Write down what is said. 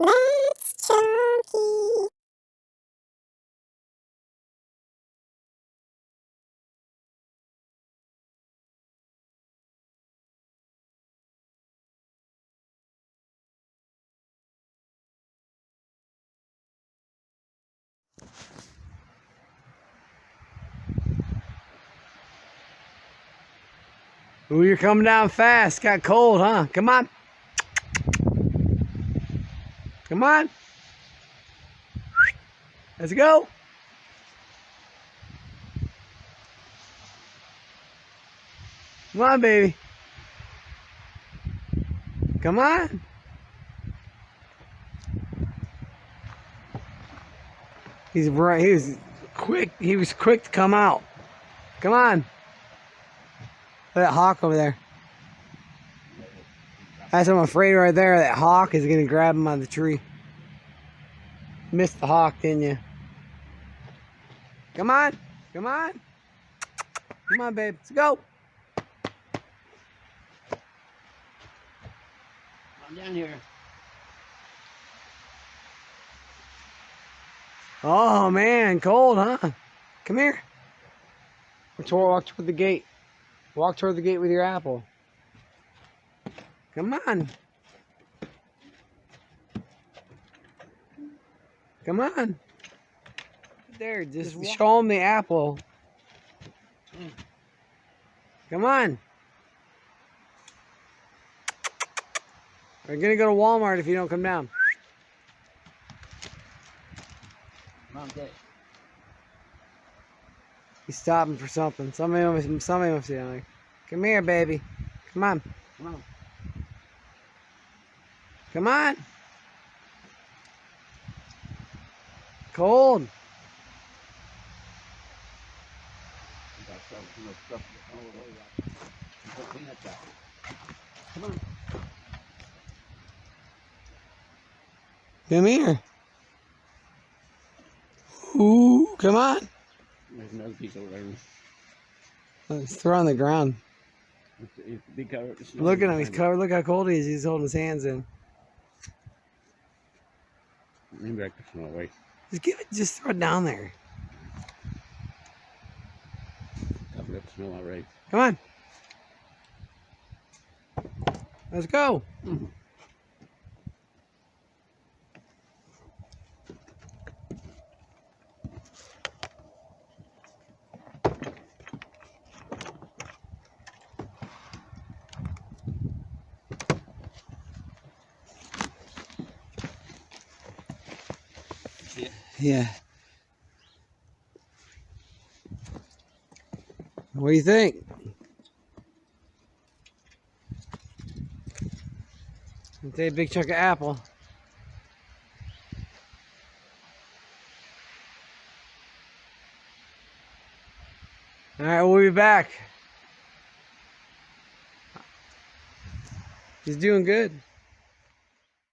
That's chunky. Ooh, you're coming down fast. Got cold, huh? Come on. Come on. Let's go. Come on, baby. Come on. He's right. He was quick. He was quick to come out. Come on. That hawk over there. That's what I'm afraid right there. That hawk is gonna grab him on the tree. Missed the hawk, didn't you? Come on. Come on. Come on, babe. Let's go. I'm down here. Oh man, cold, huh? Come here. Walk toward the gate. Walk toward the gate with your apple. Come on. Come on. There, just show them the apple. Come on. We're gonna go to Walmart if you don't come down. Mom, get it. He's stopping for something. Somebody must be down there. Come here, baby. Come on. Come on. Come on. Cold. Come on. Come here. Ooh, come on. There's another piece over there. Let's throw on the ground. It's big cover. Look at him. He's covered. Look how cold he is. He's holding his hands in. Maybe I can smell away. Just give it. Just throw it down there. Cover up the smell already. Come on. Let's go. Yeah. What do you think? I'll take a big chunk of apple. All right, we'll be back. He's doing good.